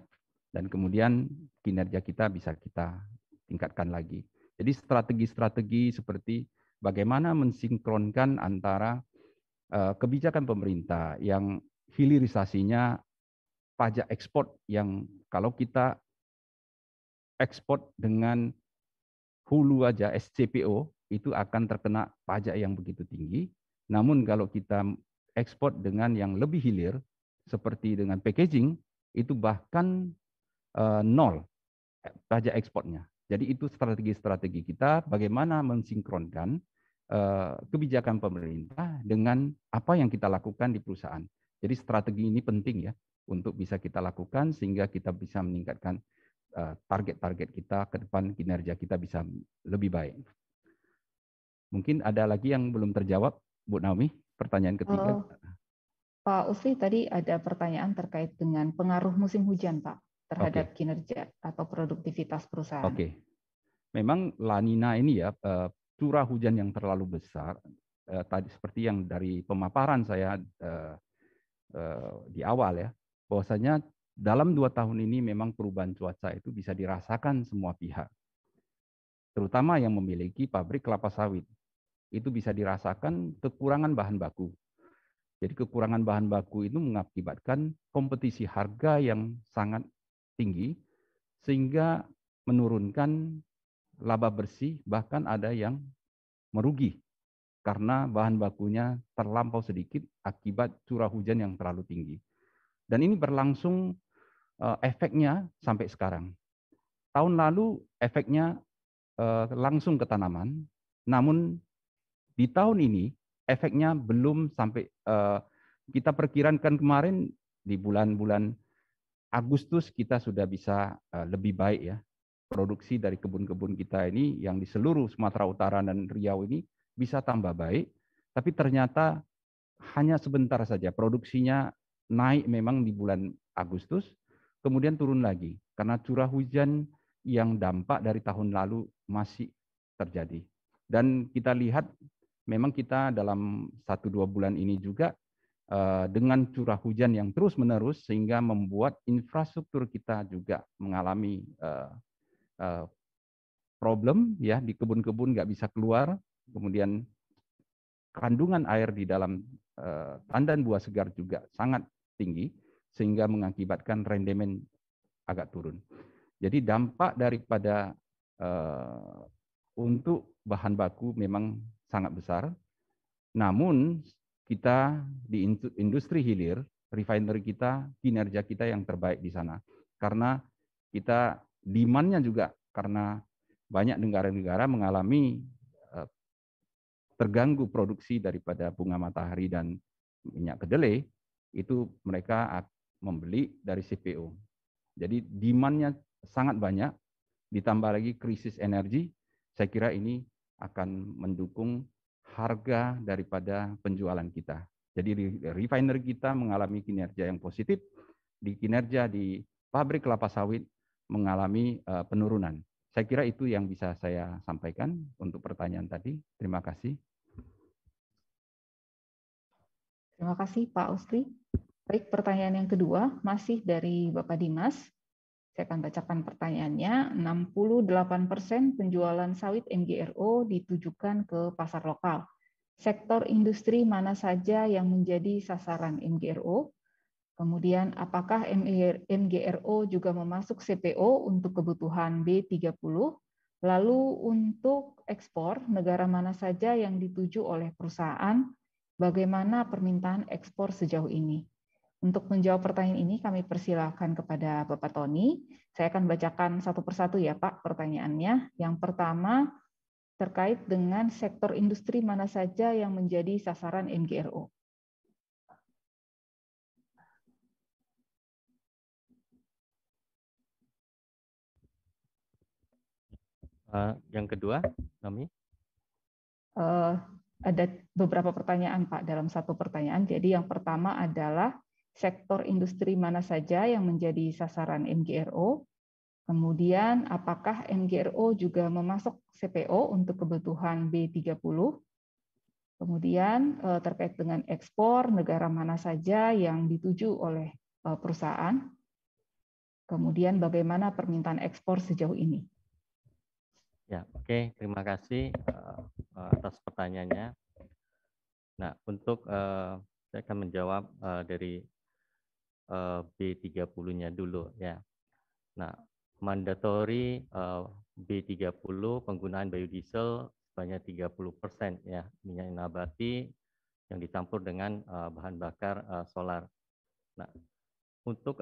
dan kemudian kinerja kita bisa kita tingkatkan lagi. Jadi strategi-strategi seperti bagaimana mensinkronkan antara kebijakan pemerintah yang hilirisasinya pajak ekspor, yang kalau kita ekspor dengan hulu aja SCPO itu akan terkena pajak yang begitu tinggi. Namun kalau kita ekspor dengan yang lebih hilir seperti dengan packaging itu bahkan nol pajak ekspornya. Jadi itu strategi-strategi kita bagaimana mensinkronkan kebijakan pemerintah dengan apa yang kita lakukan di perusahaan. Jadi strategi ini penting ya untuk bisa kita lakukan sehingga kita bisa meningkatkan target-target kita ke depan, kinerja kita bisa lebih baik. Mungkin ada lagi yang belum terjawab, Bu Naomi, pertanyaan ketiga. Pak Usri, tadi ada pertanyaan terkait dengan pengaruh musim hujan, Pak, terhadap kinerja atau produktivitas perusahaan. Oke. Memang La Nina ini ya, curah hujan yang terlalu besar, tadi seperti yang dari pemaparan saya di awal ya, bahwasanya dalam 2 tahun ini memang perubahan cuaca itu bisa dirasakan semua pihak, terutama yang memiliki pabrik kelapa sawit. Itu bisa dirasakan kekurangan bahan baku. Jadi kekurangan bahan baku itu mengakibatkan kompetisi harga yang sangat tinggi, sehingga menurunkan laba bersih, bahkan ada yang merugi karena bahan bakunya terlampau sedikit akibat curah hujan yang terlalu tinggi. Dan ini berlangsung efeknya sampai sekarang. Tahun lalu efeknya langsung ke tanaman, namun di tahun ini efeknya belum sampai, kita perkirakan kemarin di bulan-bulan Agustus kita sudah bisa lebih baik ya. Produksi dari kebun-kebun kita ini yang di seluruh Sumatera Utara dan Riau ini bisa tambah baik, tapi ternyata hanya sebentar saja. Produksinya naik memang di bulan Agustus, kemudian turun lagi karena curah hujan yang dampak dari tahun lalu masih terjadi. Dan kita lihat memang kita dalam 1-2 bulan ini juga dengan curah hujan yang terus-menerus sehingga membuat infrastruktur kita juga mengalami problem ya, di kebun-kebun nggak bisa keluar, kemudian kandungan air di dalam tandan buah segar juga sangat tinggi sehingga mengakibatkan rendemen agak turun. Jadi dampak daripada untuk bahan baku memang sangat besar. Namun kita di industri hilir, refinery kita, kinerja kita yang terbaik di sana. Karena kita demand-nya juga karena banyak negara-negara mengalami terganggu produksi daripada bunga matahari dan minyak kedelai, itu mereka membeli dari CPO. Jadi demand-nya sangat banyak, ditambah lagi krisis energi, saya kira ini akan mendukung harga daripada penjualan kita. Jadi refinery kita mengalami kinerja yang positif, di kinerja di pabrik kelapa sawit mengalami penurunan. Saya kira itu yang bisa saya sampaikan untuk pertanyaan tadi. Terima kasih. Terima kasih Pak Usri. Baik, pertanyaan yang kedua masih dari Bapak Dimas. Saya akan bacakan pertanyaannya. 68% penjualan sawit MGRO ditujukan ke pasar lokal. Sektor industri mana saja yang menjadi sasaran MGRO? Kemudian, apakah MGRO juga memasuk CPO untuk kebutuhan B30? Lalu untuk ekspor, negara mana saja yang dituju oleh perusahaan? Bagaimana permintaan ekspor sejauh ini? Untuk menjawab pertanyaan ini, kami persilahkan kepada Bapak Tony. Saya akan bacakan satu persatu ya Pak pertanyaannya. Yang pertama, terkait dengan sektor industri mana saja yang menjadi sasaran MGRO. Yang kedua, Nami? Ada beberapa pertanyaan Pak dalam satu pertanyaan. Jadi yang pertama adalah sektor industri mana saja yang menjadi sasaran MGRO. Kemudian apakah MGRO juga memasok CPO untuk kebutuhan B30. Kemudian terkait dengan ekspor, negara mana saja yang dituju oleh perusahaan. Kemudian bagaimana permintaan ekspor sejauh ini. Ya, oke. Terima kasih atas pertanyaannya. Nah, untuk saya akan menjawab dari B30-nya dulu ya. Nah, mandatory B30 penggunaan biodiesel sebanyak 30% ya, minyak nabati yang dicampur dengan bahan bakar solar. Nah, untuk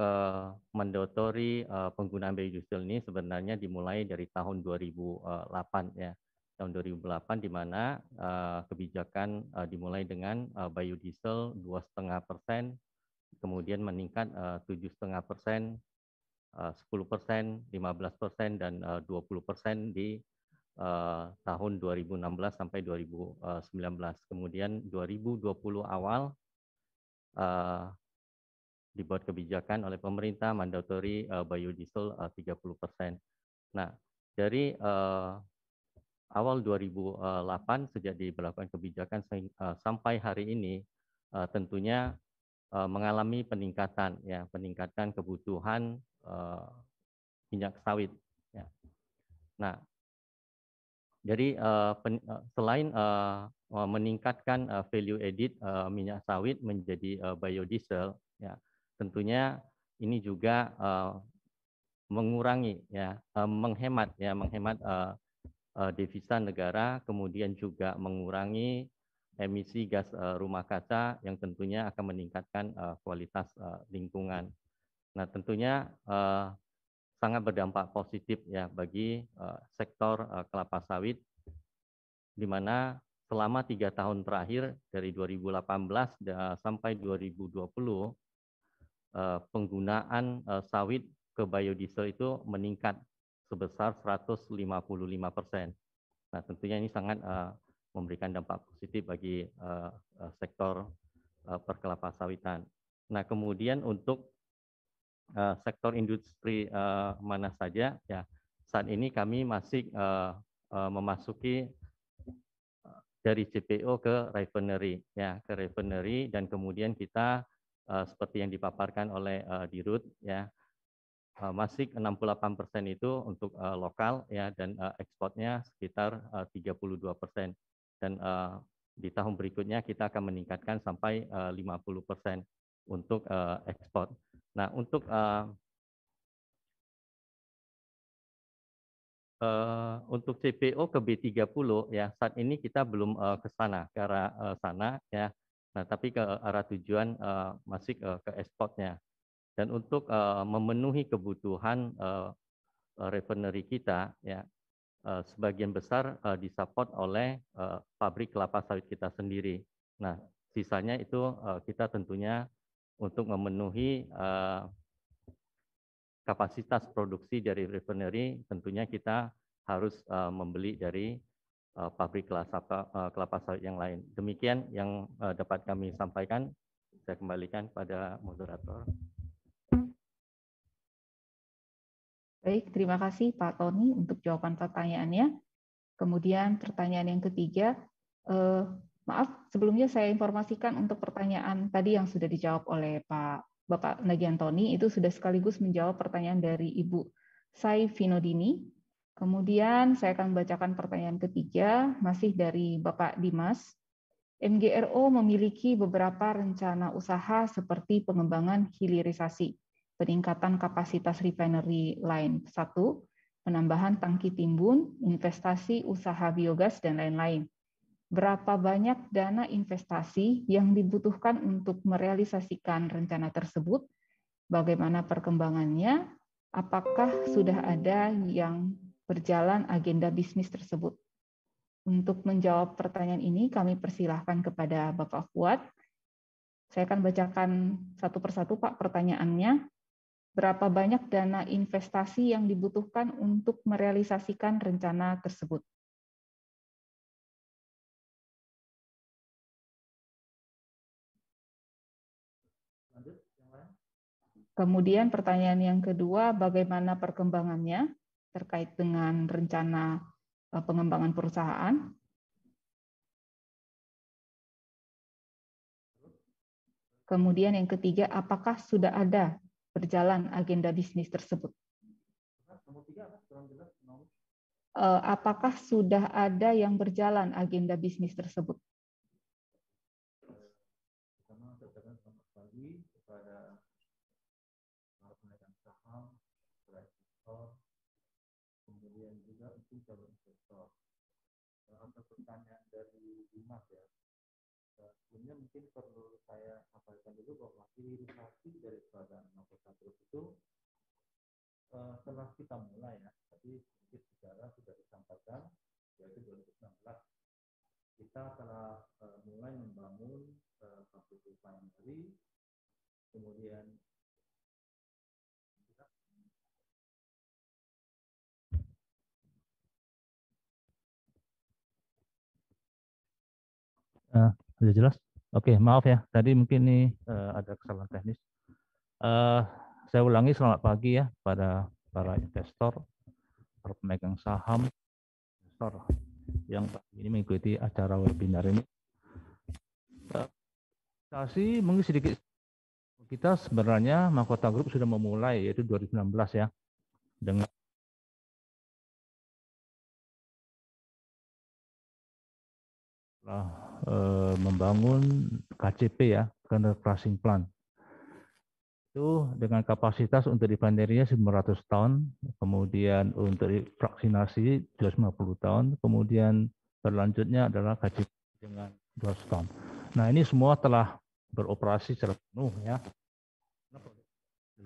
mandatori penggunaan biodiesel ini sebenarnya dimulai dari tahun 2008 ya. Tahun 2008 di mana kebijakan dimulai dengan biodiesel 2,5%, kemudian meningkat 7,5%, 10%, 15%, dan 20% di tahun 2016 sampai 2019. Kemudian 2020 awal dibuat kebijakan oleh pemerintah mandatori biodiesel 30%. Nah, dari awal 2008 sejak diberlakukan kebijakan sampai hari ini tentunya mengalami peningkatan ya, peningkatan kebutuhan minyak sawit ya. Nah, jadi selain meningkatkan value added minyak sawit menjadi biodiesel ya, tentunya ini juga mengurangi ya, menghemat devisa negara, kemudian juga mengurangi emisi gas rumah kaca yang tentunya akan meningkatkan kualitas lingkungan. Nah, tentunya sangat berdampak positif ya bagi sektor kelapa sawit, di mana selama 3 tahun terakhir dari 2018 sampai 2020 penggunaan sawit ke biodiesel itu meningkat sebesar 155%. Nah, tentunya ini sangat memberikan dampak positif bagi sektor perkelapa sawitan. Nah, kemudian untuk sektor industri mana saja ya, saat ini kami masih memasuki dari CPO ke refinery ya, ke refinery, dan kemudian kita seperti yang dipaparkan oleh Dirut ya, masih 68% itu untuk lokal ya, dan ekspornya sekitar 32%, dan di tahun berikutnya kita akan meningkatkan sampai 50% untuk ekspor. Nah, untuk CPO ke B30 ya, saat ini kita belum ke sana, ke arah sana ya. Nah, tapi ke arah tujuan masih ke ekspornya. Dan untuk memenuhi kebutuhan refinery kita ya, sebagian besar disupport oleh pabrik kelapa sawit kita sendiri. Nah, sisanya itu kita tentunya untuk memenuhi kapasitas produksi dari refinery, tentunya kita harus membeli dari pabrik kelapa sawit yang lain. Demikian yang dapat kami sampaikan. Saya kembalikan pada moderator. Baik, terima kasih Pak Tony untuk jawaban pertanyaannya. Kemudian pertanyaan yang ketiga, maaf sebelumnya saya informasikan untuk pertanyaan tadi yang sudah dijawab oleh Bapak Nagiantoni, itu sudah sekaligus menjawab pertanyaan dari Ibu Sai Vinodini. Kemudian saya akan membacakan pertanyaan ketiga, masih dari Bapak Dimas. MGRO memiliki beberapa rencana usaha seperti pengembangan hilirisasi, peningkatan kapasitas refinery line 1, penambahan tangki timbun, investasi usaha biogas, dan lain-lain. Berapa banyak dana investasi yang dibutuhkan untuk merealisasikan rencana tersebut? Bagaimana perkembangannya? Apakah sudah ada yang berjalan agenda bisnis tersebut? Untuk menjawab pertanyaan ini, kami persilahkan kepada Bapak Fuad. Saya akan bacakan satu persatu, Pak, pertanyaannya. Berapa banyak dana investasi yang dibutuhkan untuk merealisasikan rencana tersebut? Kemudian pertanyaan yang kedua, bagaimana perkembangannya terkait dengan rencana pengembangan perusahaan? Kemudian yang ketiga, apakah sudah ada berjalan agenda bisnis tersebut? Apakah sudah ada yang berjalan agenda bisnis tersebut? Kemudian juga untuk calon investor. Ada pertanyaan dari Dimas ya. sebelumnya mungkin perlu saya sampaikan dulu bahwa hilirisasi daripada Mahkota Group itu setelah kita mulai ya, tadi sedikit sejarah sudah disampaikan, yaitu 2016 kita telah mulai membangun pabrik refinery, kemudian sudah jelas? Oke, maaf ya, tadi mungkin ini ada kesalahan teknis. Saya ulangi, selamat pagi ya pada para investor, para pemegang saham, investor yang ini mengikuti acara webinar ini. Mungkin sedikit kita sebenarnya Mahkota Group sudah memulai yaitu 2016 ya dengan membangun KCP ya, Container Crushing Plant. Itu dengan kapasitas untuk refinery-nya 900 ton, kemudian untuk fraksinasi 250 ton, kemudian berlanjutnya adalah KCP dengan 200 ton. Nah, ini semua telah beroperasi secara penuh ya.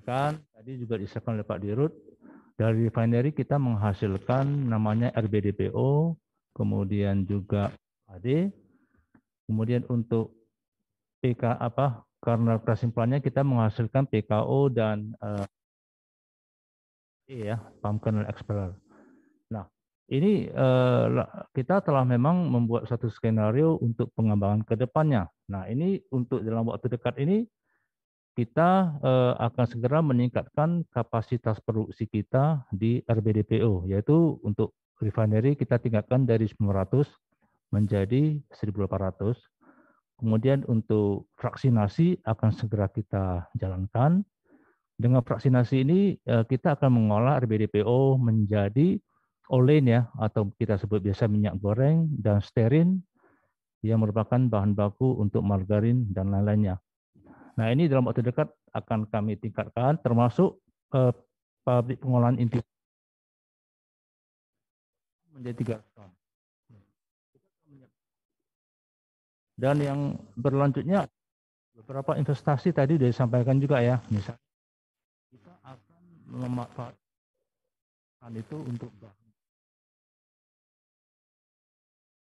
Kan tadi juga disampaikan oleh Pak Dirut, dari refinery kita menghasilkan namanya RBDPO, kemudian juga AD, kemudian untuk PK karena crushing plant-nya kita menghasilkan PKO dan pump kernel expeller. Nah, ini kita telah memang membuat satu skenario untuk pengembangan ke depannya. Nah, ini untuk dalam waktu dekat ini kita akan segera meningkatkan kapasitas produksi kita di RBDPO, yaitu untuk refinery kita tingkatkan dari 900 menjadi 1.800. Kemudian untuk fraksinasi akan segera kita jalankan. Dengan fraksinasi ini kita akan mengolah RBDPO menjadi olein ya, atau kita sebut biasa minyak goreng dan stearin yang merupakan bahan baku untuk margarin dan lain-lainnya. Nah, ini dalam waktu dekat akan kami tingkatkan, termasuk pabrik pengolahan inti menjadi 300 ton. Dan yang berlanjutnya beberapa investasi tadi sudah disampaikan juga ya, misalnya kita akan memanfaatkan itu untuk bahan.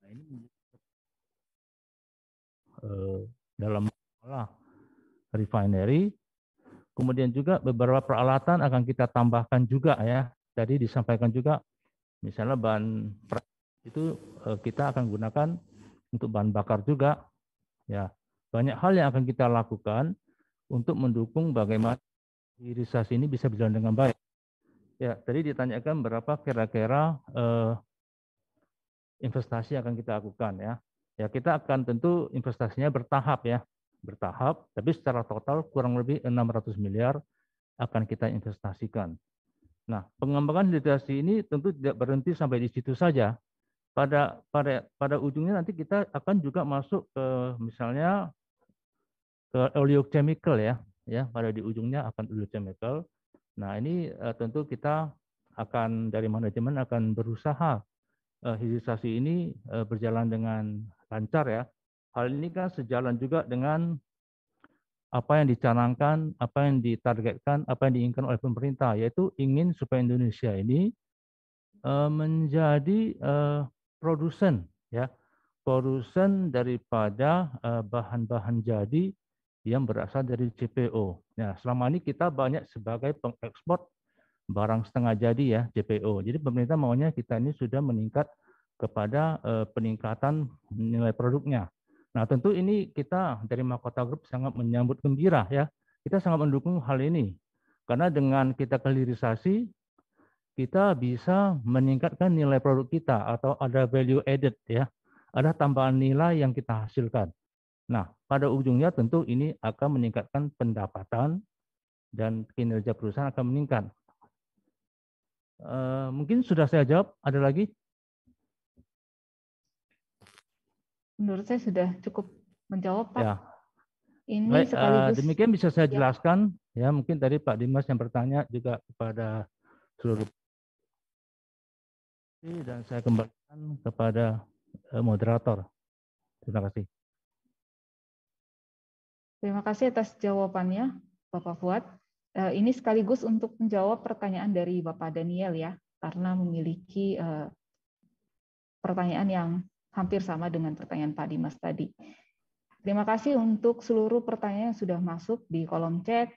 Nah, ini dalam refinery, kemudian juga beberapa peralatan akan kita tambahkan juga ya. Tadi disampaikan juga, misalnya bahan itu kita akan gunakan untuk bahan bakar juga. Ya, banyak hal yang akan kita lakukan untuk mendukung bagaimana hilirisasi ini bisa berjalan dengan baik. Ya, tadi ditanyakan berapa kira-kira investasi akan kita lakukan ya. Ya, kita akan tentu investasinya bertahap ya. Bertahap, tapi secara total kurang lebih 600 miliar akan kita investasikan. Nah, pengembangan hilirisasi ini tentu tidak berhenti sampai di situ saja. Pada ujungnya nanti kita akan juga masuk ke misalnya ke oleochemical ya, pada di ujungnya akan oleochemical. Nah, ini tentu kita akan dari manajemen akan berusaha hilirisasi ini berjalan dengan lancar ya. Hal ini kan sejalan juga dengan apa yang dicanangkan, apa yang ditargetkan, apa yang diinginkan oleh pemerintah, yaitu ingin supaya Indonesia ini menjadi produsen ya, produsen daripada bahan-bahan jadi yang berasal dari CPO. Nah, selama ini kita banyak sebagai pengekspor barang setengah jadi ya, CPO. Jadi pemerintah maunya kita ini sudah meningkat kepada peningkatan nilai produknya. Nah, tentu ini kita dari Mahkota Group sangat menyambut gembira ya. Kita sangat mendukung hal ini. Karena dengan kita hilirisasi, kita bisa meningkatkan nilai produk kita atau ada value added ya. Ada tambahan nilai yang kita hasilkan. Nah, pada ujungnya tentu ini akan meningkatkan pendapatan dan kinerja perusahaan akan meningkat. Mungkin sudah saya jawab, ada lagi? Menurut saya sudah cukup menjawab, Pak. Ya. Ini baik, sekaligus demikian bisa saya jelaskan ya, mungkin tadi Pak Dimas yang bertanya juga kepada seluruh dan saya kembalikan kepada moderator. Terima kasih. Terima kasih atas jawabannya, Bapak Fuad. Ini sekaligus untuk menjawab pertanyaan dari Bapak Daniel ya, karena memiliki pertanyaan yang hampir sama dengan pertanyaan Pak Dimas tadi. Terima kasih untuk seluruh pertanyaan yang sudah masuk di kolom chat.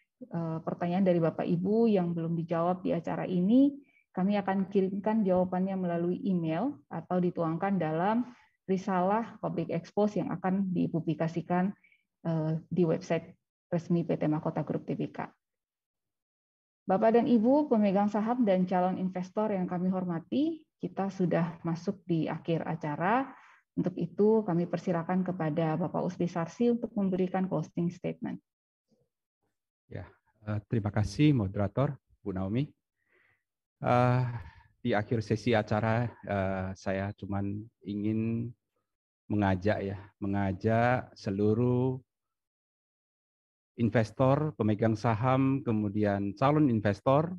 Pertanyaan dari Bapak Ibu yang belum dijawab di acara ini, kami akan kirimkan jawabannya melalui email atau dituangkan dalam risalah Public Expose yang akan dipublikasikan di website resmi PT Mahkota Group Tbk. Bapak dan Ibu pemegang saham dan calon investor yang kami hormati, kita sudah masuk di akhir acara. Untuk itu kami persilakan kepada Bapak Usdi Sarsi untuk memberikan closing statement. Ya, terima kasih moderator Bu Naomi. Di akhir sesi acara saya cuman ingin mengajak seluruh investor, pemegang saham, kemudian calon investor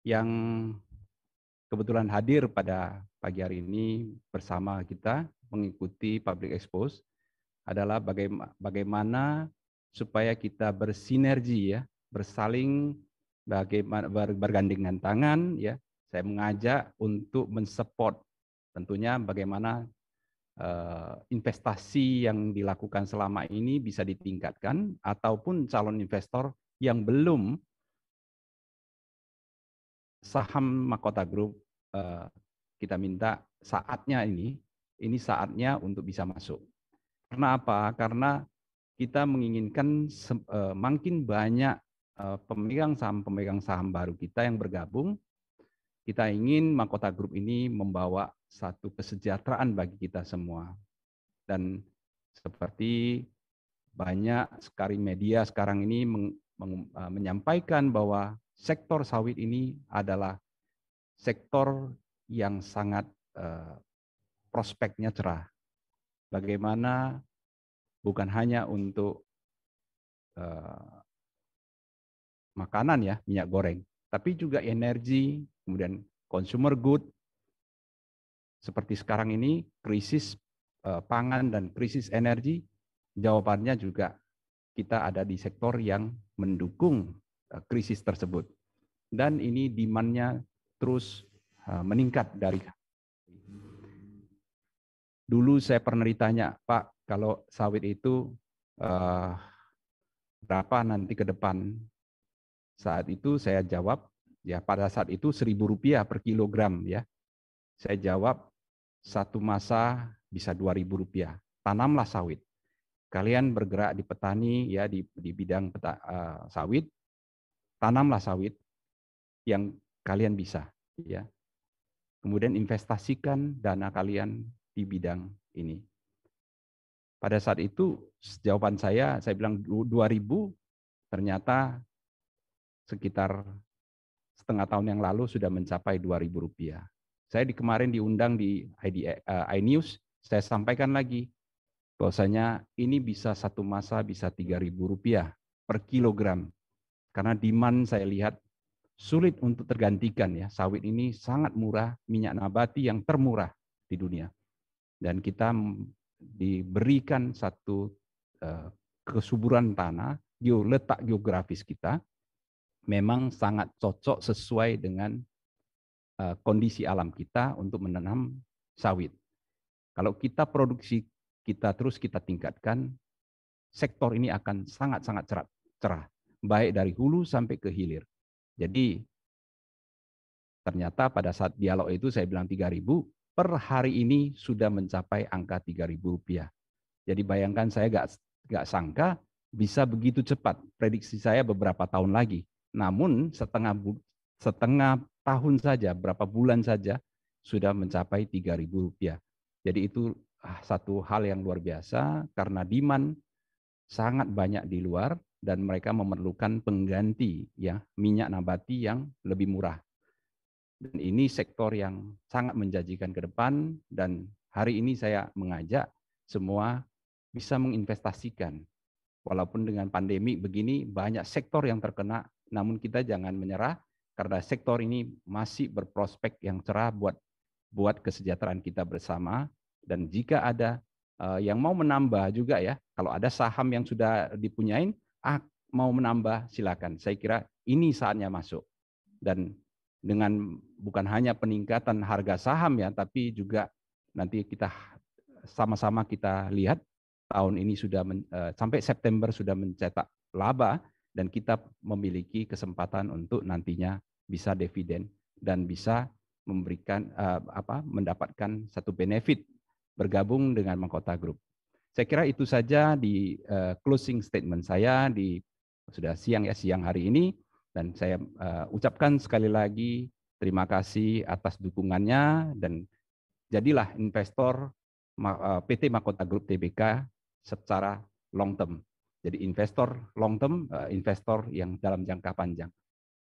yang kebetulan hadir pada pagi hari ini bersama kita mengikuti Public Expose adalah bagaimana supaya kita bersinergi ya, bersaling bergandengan tangan ya. Saya mengajak untuk mensupport tentunya bagaimana investasi yang dilakukan selama ini bisa ditingkatkan ataupun calon investor yang belum saham Mahkota Group kita minta saatnya ini saatnya untuk bisa masuk. Karena apa? Karena kita menginginkan makin banyak pemegang saham baru kita yang bergabung. Kita ingin Mahkota Group ini membawa satu kesejahteraan bagi kita semua. Dan seperti banyak sekali media sekarang ini menyampaikan bahwa sektor sawit ini adalah sektor yang sangat prospeknya cerah. Bagaimana bukan hanya untuk makanan ya, minyak goreng, tapi juga energi, kemudian consumer good. Seperti sekarang ini krisis pangan dan krisis energi, jawabannya juga kita ada di sektor yang mendukung krisis tersebut. Dan ini demand-nya terus meningkat dari. Dulu saya pernah ditanya, Pak, kalau sawit itu berapa nanti ke depan? Saat itu saya jawab, ya pada saat itu Rp1.000 per kilogram ya. Saya jawab, satu masa bisa Rp2.000. Tanamlah sawit. Kalian bergerak di petani ya di bidang sawit, tanamlah sawit yang kalian bisa ya. Kemudian investasikan dana kalian di bidang ini. Pada saat itu jawaban saya bilang 2.000, ternyata sekitar setengah tahun yang lalu sudah mencapai Rp2.000. Saya kemarin diundang di iNews, saya sampaikan lagi bahwasanya ini bisa satu masa bisa Rp3.000 per kilogram. Karena demand saya lihat sulit untuk tergantikan ya. Sawit ini sangat murah, minyak nabati yang termurah di dunia. Dan kita diberikan satu kesuburan tanah, letak geografis kita memang sangat cocok sesuai dengan kondisi alam kita untuk menanam sawit. Kalau kita produksi kita terus kita tingkatkan, sektor ini akan sangat-sangat cerah, baik dari hulu sampai ke hilir. Jadi ternyata pada saat dialog itu saya bilang 3.000, per hari ini sudah mencapai angka Rp3.000. Jadi bayangkan saya nggak sangka bisa begitu cepat. Prediksi saya beberapa tahun lagi. Namun setengah tahun saja, berapa bulan saja sudah mencapai Rp3.000. Jadi itu satu hal yang luar biasa karena demand sangat banyak di luar dan mereka memerlukan pengganti ya minyak nabati yang lebih murah. Dan ini sektor yang sangat menjanjikan ke depan dan hari ini saya mengajak semua bisa menginvestasikan. Walaupun dengan pandemi begini banyak sektor yang terkena, namun kita jangan menyerah karena sektor ini masih berprospek yang cerah buat kesejahteraan kita bersama. Dan jika ada yang mau menambah juga ya, kalau ada saham yang sudah dipunyain, mau menambah silakan. Saya kira ini saatnya masuk. Dan dengan bukan hanya peningkatan harga saham ya, tapi juga nanti kita sama-sama kita lihat tahun ini sudah sampai September sudah mencetak laba dan kita memiliki kesempatan untuk nantinya bisa dividen dan bisa memberikan mendapatkan satu benefit bergabung dengan Mahkota Group. Saya kira itu saja di closing statement saya sudah siang hari ini. Dan saya ucapkan sekali lagi terima kasih atas dukungannya dan jadilah investor PT Mahkota Group Tbk secara long term. Jadi investor long term, investor yang dalam jangka panjang.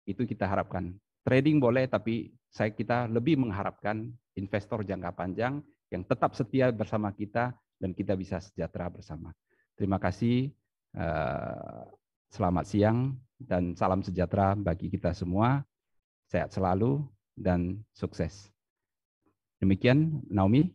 Itu kita harapkan. Trading boleh, tapi kita lebih mengharapkan investor jangka panjang yang tetap setia bersama kita dan kita bisa sejahtera bersama. Terima kasih. Selamat siang dan salam sejahtera bagi kita semua. Sehat selalu dan sukses. Demikian, Naomi.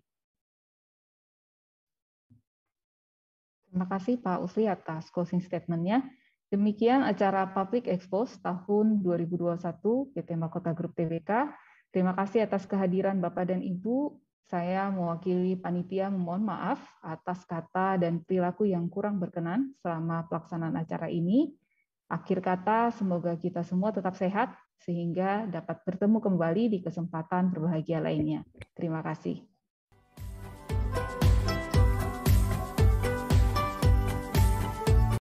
Terima kasih Pak Usli atas closing statement-nya. Demikian acara Public Expose tahun 2021 PT Mahkota Group Tbk. Terima kasih atas kehadiran Bapak dan Ibu. Saya mewakili panitia memohon maaf atas kata dan perilaku yang kurang berkenan selama pelaksanaan acara ini. Akhir kata, semoga kita semua tetap sehat sehingga dapat bertemu kembali di kesempatan berbahagia lainnya. Terima kasih.